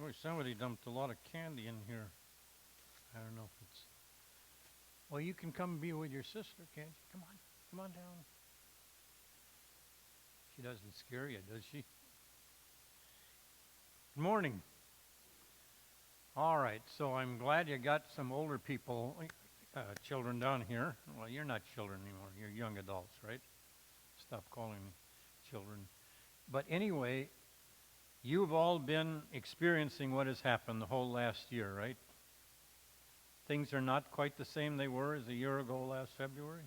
Boy, somebody dumped a lot of candy in here. I don't know if it's... Well, you can come be with your sister, can't you? Come on. Come on down. She doesn't scare you, does she? Good morning. All right, so I'm glad you got some older people, children down here. Well, you're not children anymore. You're young adults, right? Stop calling me children. But anyway, you've all been experiencing what has happened the whole last year, right? Things are not quite the same they were as a year ago last February.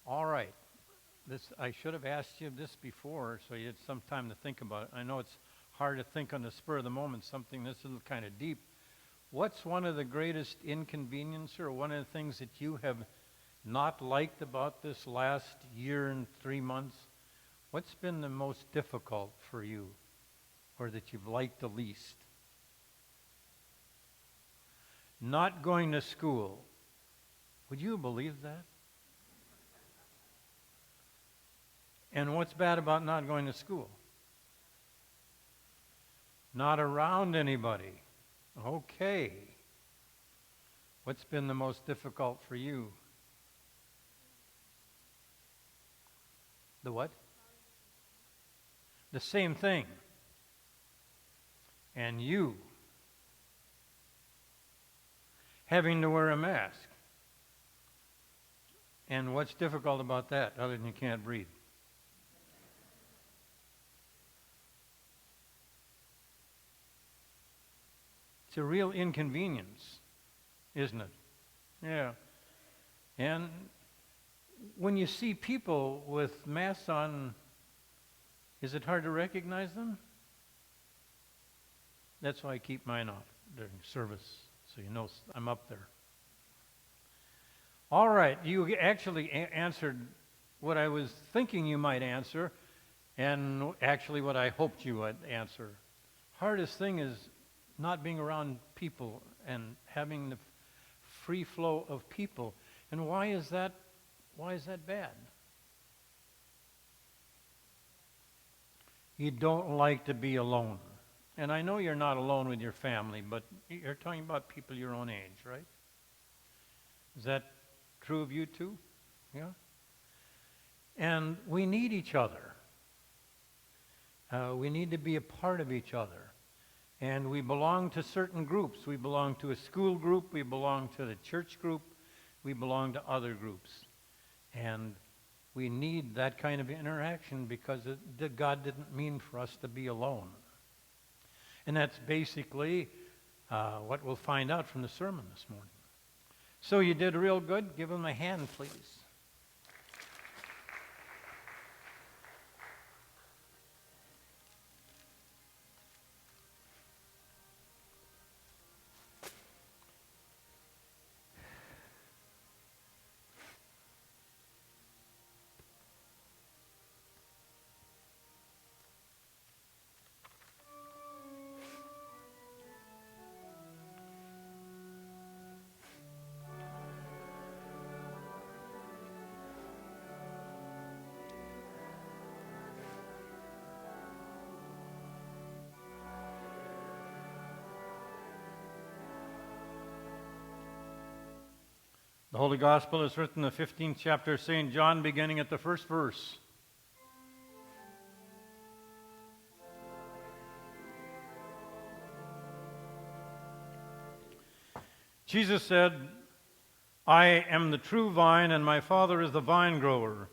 All right. I should have asked you this before so you had some time to think about it. I know it's hard to think on the spur of the moment, something this is kind of deep. What's one of the greatest inconvenience or one of the things that you have not liked about this last year and 3 months? What's been the most difficult for you or that you've liked the least? Not going to school. Would you believe that? And what's bad about not going to school? Not around anybody. Okay. What's been the most difficult for you? The what? The same thing. And you having to wear a mask. And what's difficult about that other than you can't breathe? It's a real inconvenience, isn't it? Yeah. And when you see people with masks on, is it hard to recognize them? That's why I keep mine off during service, so you know I'm up there. All right, you actually answered what I was thinking you might answer, and actually what I hoped you would answer. Hardest thing is not being around people and having the free flow of people. And why is that bad? You don't like to be alone. And I know you're not alone with your family, but you're talking about people your own age, right? Is that true of you too? Yeah? And we need each other. We need to be a part of each other. And we belong to certain groups. We belong to a school group. We belong to the church group. We belong to other groups. And we need that kind of interaction because God didn't mean for us to be alone. And that's basically what we'll find out from the sermon this morning. So you did real good. Give them a hand, please. The Holy Gospel is written in the 15th chapter of St. John, beginning at the first verse. Jesus said, I am the true vine, and my Father is the vine grower.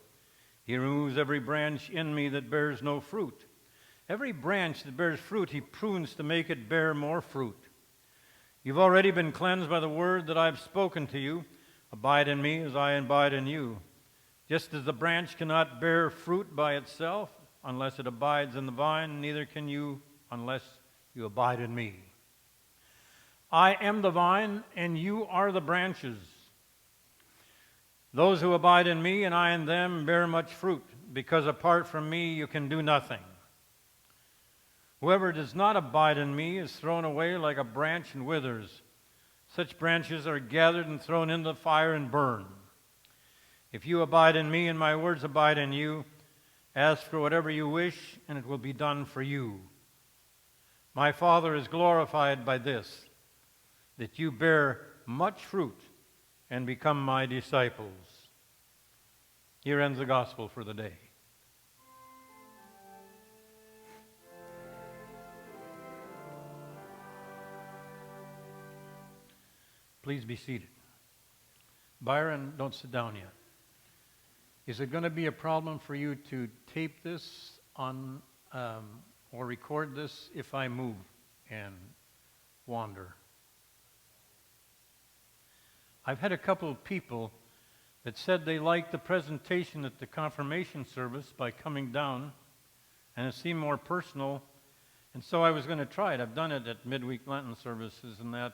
He removes every branch in me that bears no fruit. Every branch that bears fruit, he prunes to make it bear more fruit. You've already been cleansed by the word that I've spoken to you. Abide in me as I abide in you. Just as the branch cannot bear fruit by itself unless it abides in the vine, neither can you unless you abide in me. I am the vine, and you are the branches. Those who abide in me and I in them bear much fruit, because apart from me you can do nothing. Whoever does not abide in me is thrown away like a branch and withers. Such branches are gathered and thrown into the fire and burned. If you abide in me and my words abide in you, ask for whatever you wish, and it will be done for you. My Father is glorified by this, that you bear much fruit and become my disciples. Here ends the gospel for the day. Please be seated. Byron, don't sit down yet. Is it going to be a problem for you to tape this on or record this if I move and wander? I've had a couple of people that said they liked the presentation at the confirmation service by coming down, and it seemed more personal, and so I was going to try it. I've done it at midweek Lenten services and that,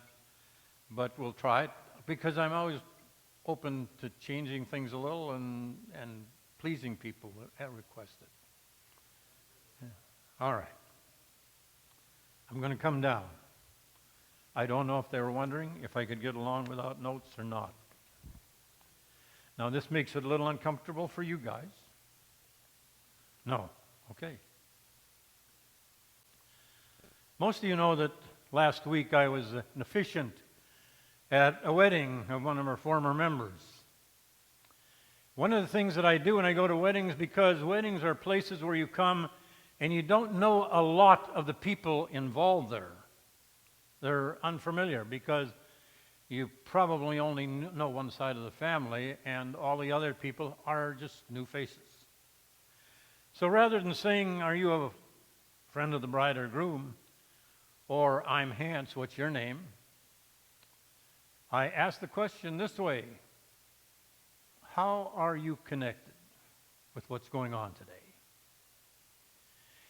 but we'll try it because I'm always open to changing things a little and pleasing people that request it. Yeah. All right. I'm going to come down. I don't know if they were wondering if I could get along without notes or not. Now, this makes it a little uncomfortable for you guys. No. Okay. Most of you know that last week I was an officiant at a wedding of one of our former members. One of the things that I do when I go to weddings, because weddings are places where you come and you don't know a lot of the people involved there. They're unfamiliar because you probably only know one side of the family and all the other people are just new faces. So rather than saying, are you a friend of the bride or groom, or I'm Hans, what's your name? I ask the question this way: how are you connected with what's going on today?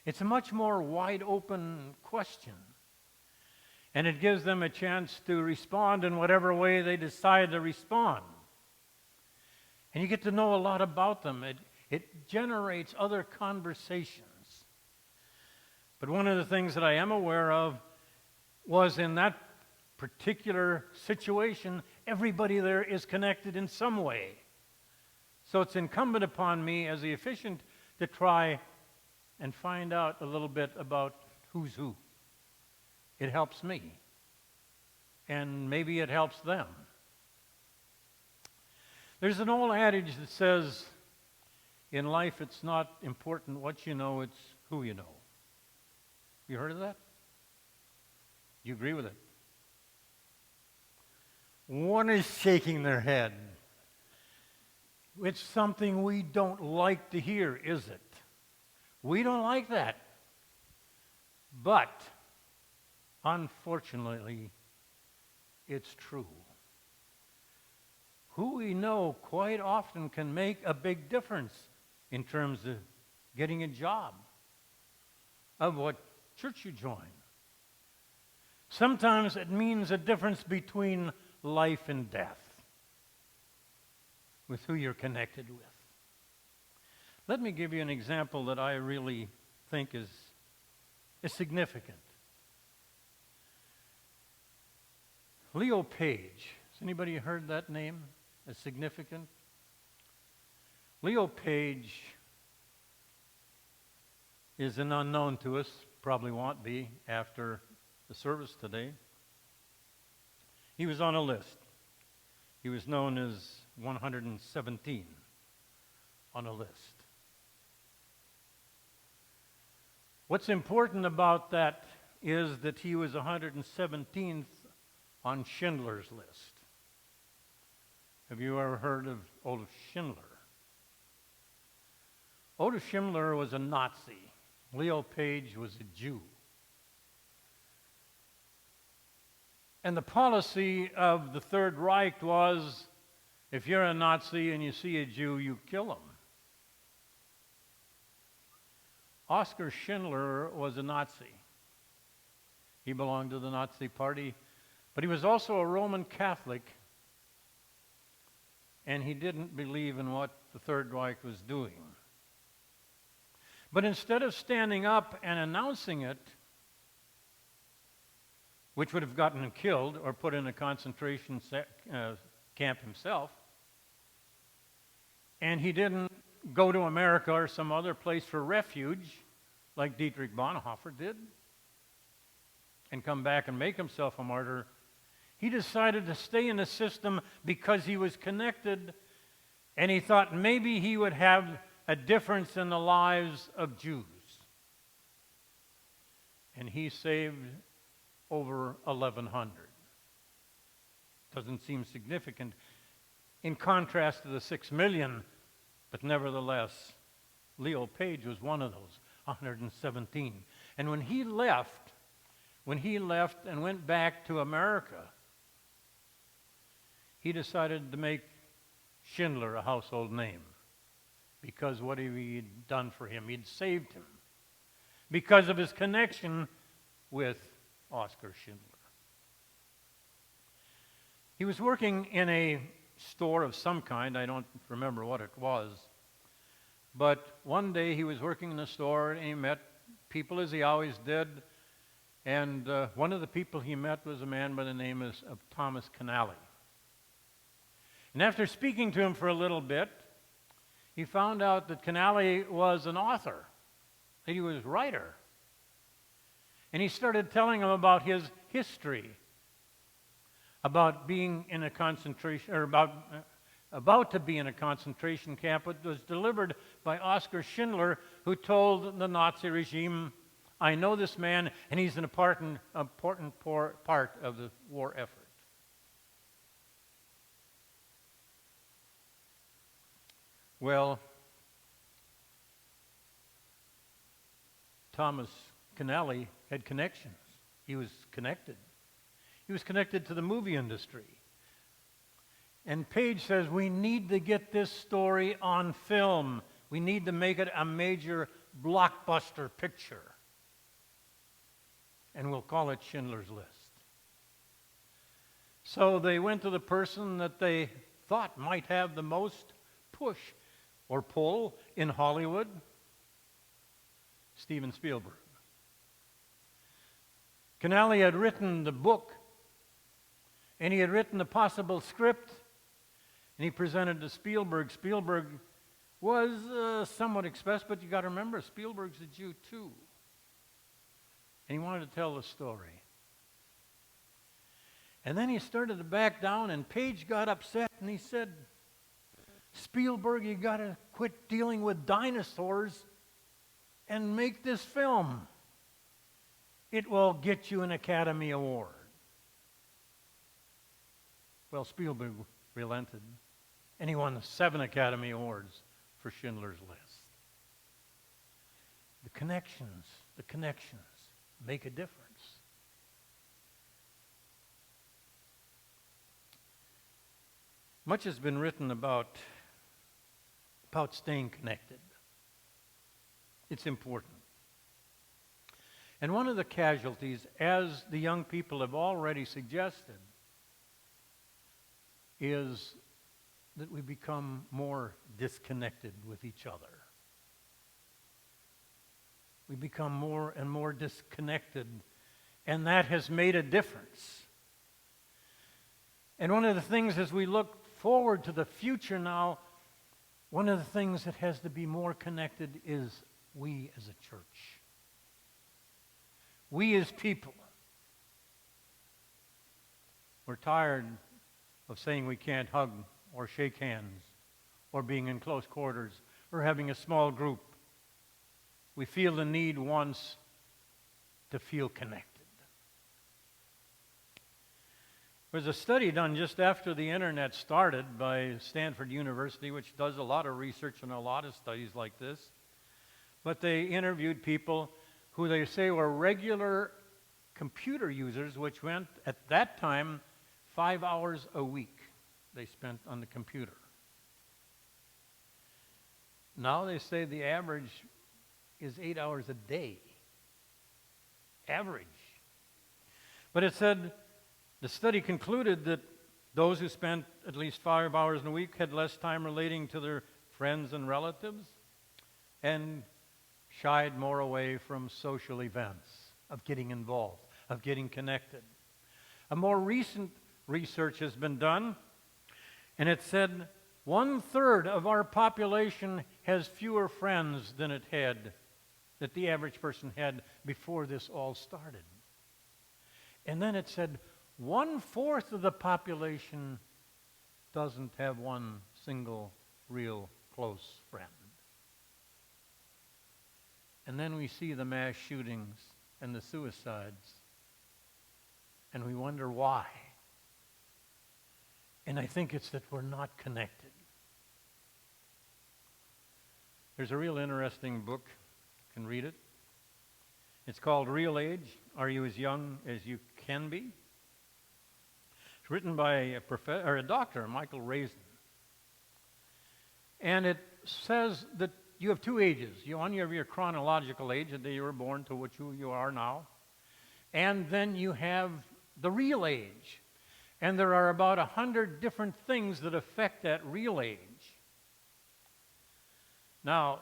It's a much more wide open question, and it gives them a chance to respond in whatever way they decide to respond. And you get to know a lot about them. It generates other conversations. But one of the things that I am aware of was in that particular situation, everybody there is connected in some way. So it's incumbent upon me as the officiant to try and find out a little bit about who's who. It helps me, and maybe it helps them. There's an old adage that says, in life it's not important what you know, it's who you know. You heard of that? You agree with it? One is shaking their head. It's something we don't like to hear, is it? We don't like that. But, unfortunately, it's true. Who we know quite often can make a big difference in terms of getting a job, of what church you join. Sometimes it means a difference between life and death with who you're connected with. Let me give you an example that I really think is significant. Leo Page. Has anybody heard that name as significant? Leo Page is an unknown to us, probably won't be after the service today. He was on a list. He was known as 117 on a list. What's important about that is that he was 117th on Schindler's List. Have you ever heard of Oldrich Schindler? Oldrich Schindler was a Nazi. Leo Page was a Jew. And the policy of the Third Reich was, if you're a Nazi and you see a Jew, you kill him. Oskar Schindler was a Nazi. He belonged to the Nazi Party, but he was also a Roman Catholic, and he didn't believe in what the Third Reich was doing. But instead of standing up and announcing it, which would have gotten him killed or put in a concentration camp himself, and he didn't go to America or some other place for refuge like Dietrich Bonhoeffer did. and come back and make himself a martyr. He decided to stay in the system because he was connected, and he thought maybe he would have a difference in the lives of Jews. And he saved over 1,100. Doesn't seem significant in contrast to the 6 million, but nevertheless, Leo Page was one of those 117. And when he left and went back to America, he decided to make Schindler a household name because what he had done for him. He'd saved him because of his connection with Oskar Schindler. He was working in a store of some kind. I don't remember what it was. But one day he was working in a store and he met people as he always did. And one of the people he met was a man by the name of Thomas Canale. And after speaking to him for a little bit, he found out that Canale was an author, that he was a writer. And he started telling him about his history, about being in a concentration, or about to be in a concentration camp. It was delivered by Oskar Schindler, who told the Nazi regime, "I know this man, and he's an important part of the war effort." Well, Thomas Canale had connections. He was connected. He was connected to the movie industry. And Page says, we need to get this story on film. We need to make it a major blockbuster picture. And we'll call it Schindler's List. So they went to the person that they thought might have the most push or pull in Hollywood, Steven Spielberg. Canale had written the book, and he had written a possible script, and he presented to Spielberg. Spielberg was somewhat expressed, but you got to remember, Spielberg's a Jew too. And he wanted to tell the story. And then he started to back down, and Page got upset, and he said, Spielberg, you got to quit dealing with dinosaurs and make this film. It will get you an Academy Award. Well, Spielberg relented, and he won 7 Academy Awards for Schindler's List. The connections make a difference. Much has been written about staying connected. It's important. And one of the casualties, as the young people have already suggested, is that we become more disconnected with each other. We become more and more disconnected, and that has made a difference. And one of the things as we look forward to the future now, one of the things that has to be more connected is we as a church. We as people. We're tired of saying we can't hug or shake hands or being in close quarters or having a small group. We feel the need once to feel connected. There was a study done just after the internet started by Stanford University, which does a lot of research and a lot of studies like this. But they interviewed people who they say were regular computer users, which went at that time 5 hours a week they spent on the computer. Now they say the average is 8 hours a day. Average. But it said, the study concluded that those who spent at least 5 hours a week had less time relating to their friends and relatives and shied more away from social events, of getting involved, of getting connected. A more recent research has been done, and it said 1/3 of our population has fewer friends than that the average person had before this all started. And then it said 1/4 of the population doesn't have one single real close friend. And then we see the mass shootings and the suicides, and we wonder why. And I think it's that we're not connected. There's a real interesting book. You can read it. It's called Real Age, Are You As Young As You Can Be? It's written by a doctor, Michael Raisin. And it says that you have two ages. You have your chronological age, the day you were born to what you are now. And then you have the real age. And there are about 100 different things that affect that real age. Now,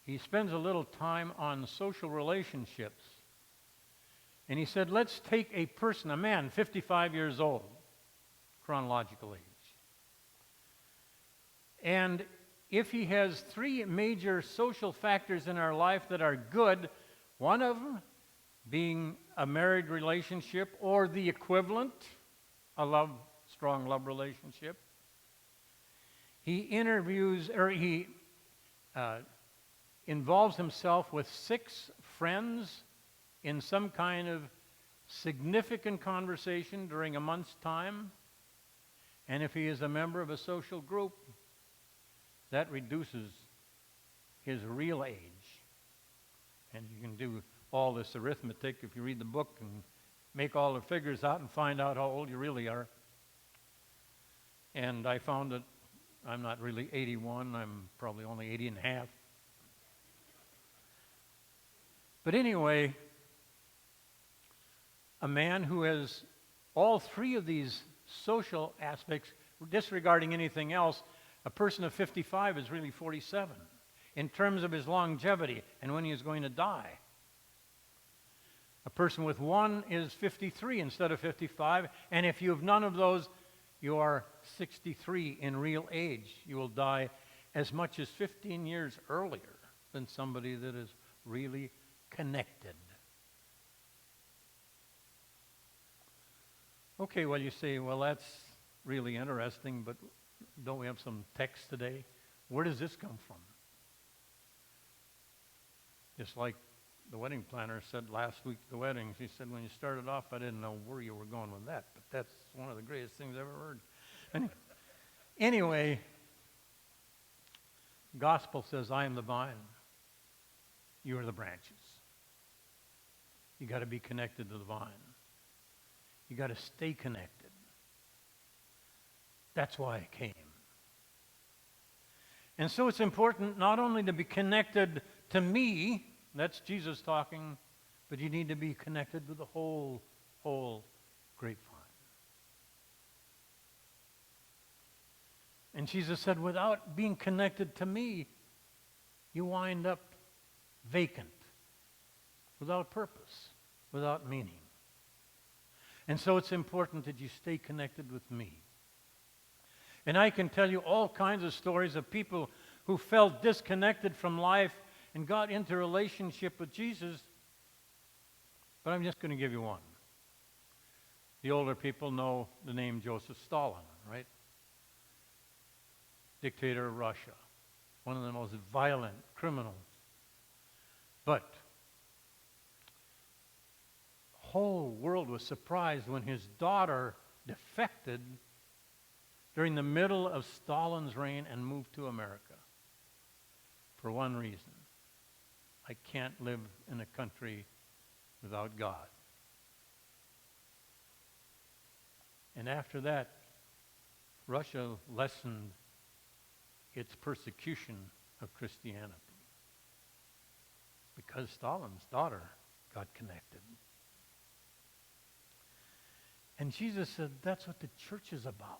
he spends a little time on social relationships. And he said, let's take a person, a man, 55 years old, chronological age. And if he has three major social factors in our life that are good, one of them being a married relationship or the equivalent, a strong love relationship, he involves himself with 6 friends in some kind of significant conversation during a month's time. And if he is a member of a social group, that reduces his real age. And you can do all this arithmetic if you read the book and make all the figures out and find out how old you really are. And I found that I'm not really 81, I'm probably only 80 and a half. But anyway, a man who has all 3 of these social aspects, disregarding anything else, a person of 55 is really 47 in terms of his longevity and when he is going to die. A person with 1 is 53 instead of 55, and if you have none of those, you are 63 in real age. You will die as much as 15 years earlier than somebody that is really connected. Okay, well, you say, well, that's really interesting, but don't we have some text today? Where does this come from? Just like the wedding planner said last week at the wedding, she said, when you started off, I didn't know where you were going with that, but that's one of the greatest things I've ever heard. Anyway, gospel says, I am the vine. You are the branches. You got to be connected to the vine. You got to stay connected. That's why I came. And so it's important not only to be connected to me, that's Jesus talking, but you need to be connected with the whole grapevine. And Jesus said, without being connected to me, you wind up vacant, without purpose, without meaning. And so it's important that you stay connected with me. And I can tell you all kinds of stories of people who felt disconnected from life and got into a relationship with Jesus. But I'm just going to give you one. The older people know the name Joseph Stalin, right? Dictator of Russia. One of the most violent criminals. But the whole world was surprised when his daughter defected during the middle of Stalin's reign and moved to America. For one reason. I can't live in a country without God. And after that, Russia lessened its persecution of Christianity because Stalin's daughter got connected. And Jesus said, that's what the church is about.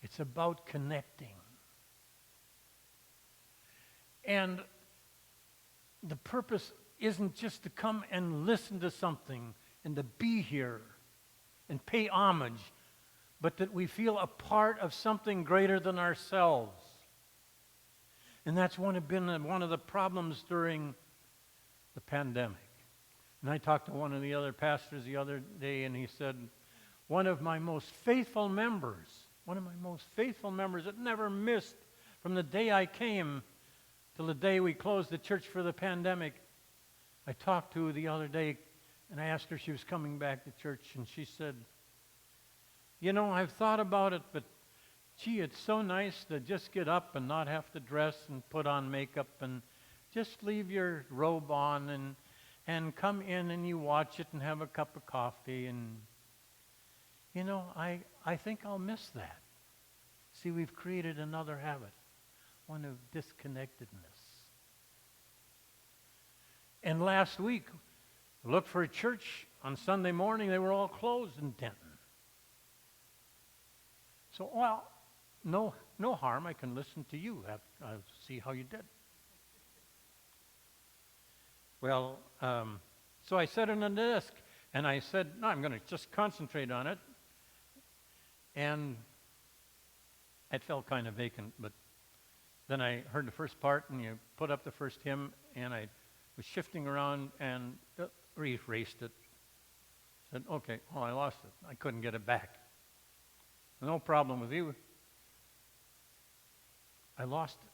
It's about connecting. And the purpose isn't just to come and listen to something and to be here and pay homage, but that we feel a part of something greater than ourselves. And that's been one of the problems during the pandemic. And I talked to one of the other pastors the other day, and he said, one of my most faithful members that never missed from the day I came till the day we closed the church for the pandemic, I talked to the other day, and I asked her if she was coming back to church, and she said, I've thought about it, but gee, it's so nice to just get up and not have to dress and put on makeup and just leave your robe on and come in and you watch it and have a cup of coffee. And, I think I'll miss that. See, we've created another habit, one of disconnectedness. And last week, I looked for a church on Sunday morning. They were all closed in Denton. So, no harm. I can listen to you. I'll see how you did. Well, so I sat on the desk, and I said, no, I'm going to just concentrate on it. And it felt kind of vacant, but then I heard the first part, and you put up the first hymn, and I was shifting around and erased it. Said, okay, I lost it. I couldn't get it back. No problem with you. I lost it.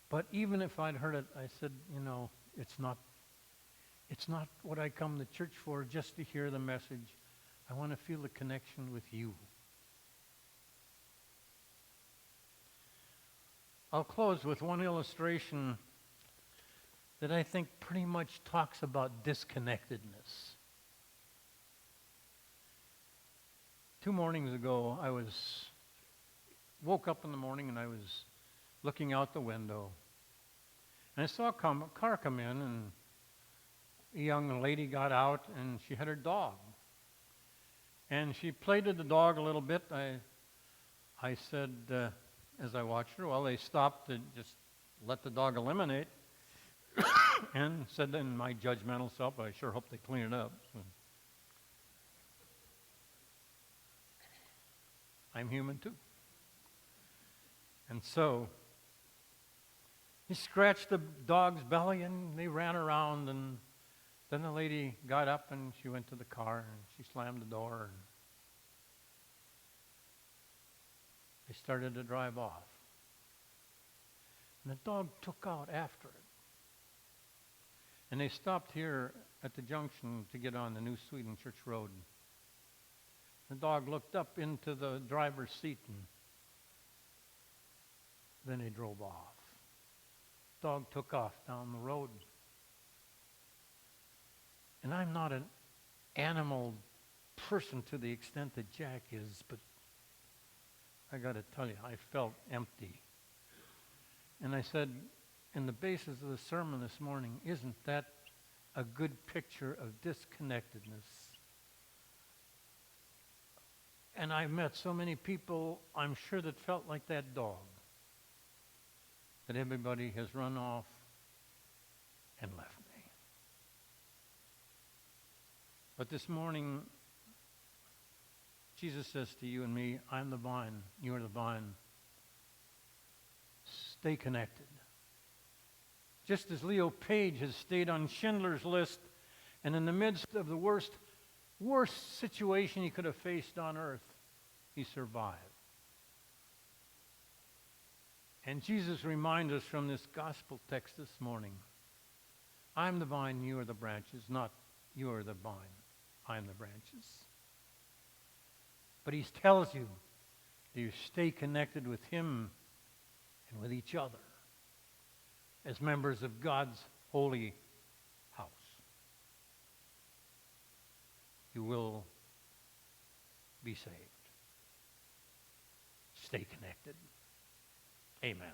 But even if I'd heard it, I said, it's not what I come to church for, just to hear the message. I want to feel the connection with you. I'll close with one illustration that I think pretty much talks about disconnectedness. 2 mornings ago, I woke up in the morning and I was looking out the window. And I saw a car come in, and a young lady got out, and she had her dog. And she played with the dog a little bit. I said, as I watched her, well, they stopped to just let the dog eliminate. And said in my judgmental self, I sure hope they clean it up. So I'm human too. And so he scratched the dog's belly, and they ran around, and then the lady got up and she went to the car and she slammed the door, and they started to drive off. And the dog took out after it. And they stopped here at the junction to get on the New Sweden Church Road. The dog looked up into the driver's seat, and then he drove off. Dog took off down the road. And I'm not an animal person to the extent that Jack is, but I got to tell you, I felt empty. And I said, in the basis of the sermon this morning, isn't that a good picture of disconnectedness? And I've met so many people, I'm sure, that felt like that dog, that everybody has run off and left me. But this morning, Jesus says to you and me, I'm the vine, you are the vine. Stay connected. Just as Leo Page has stayed on Schindler's List, and in the midst of the worst situation he could have faced on earth, he survived. And Jesus reminds us from this gospel text this morning, I'm the vine, you are the branches, not you are the vine, I'm the branches. But he tells you that you stay connected with him and with each other as members of God's holy house. You will be saved. Stay connected. Amen.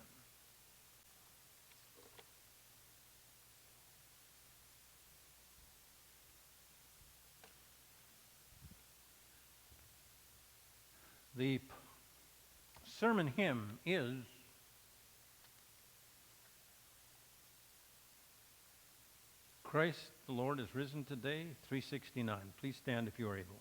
The sermon hymn is Christ the Lord is risen today, 369. Please stand if you are able.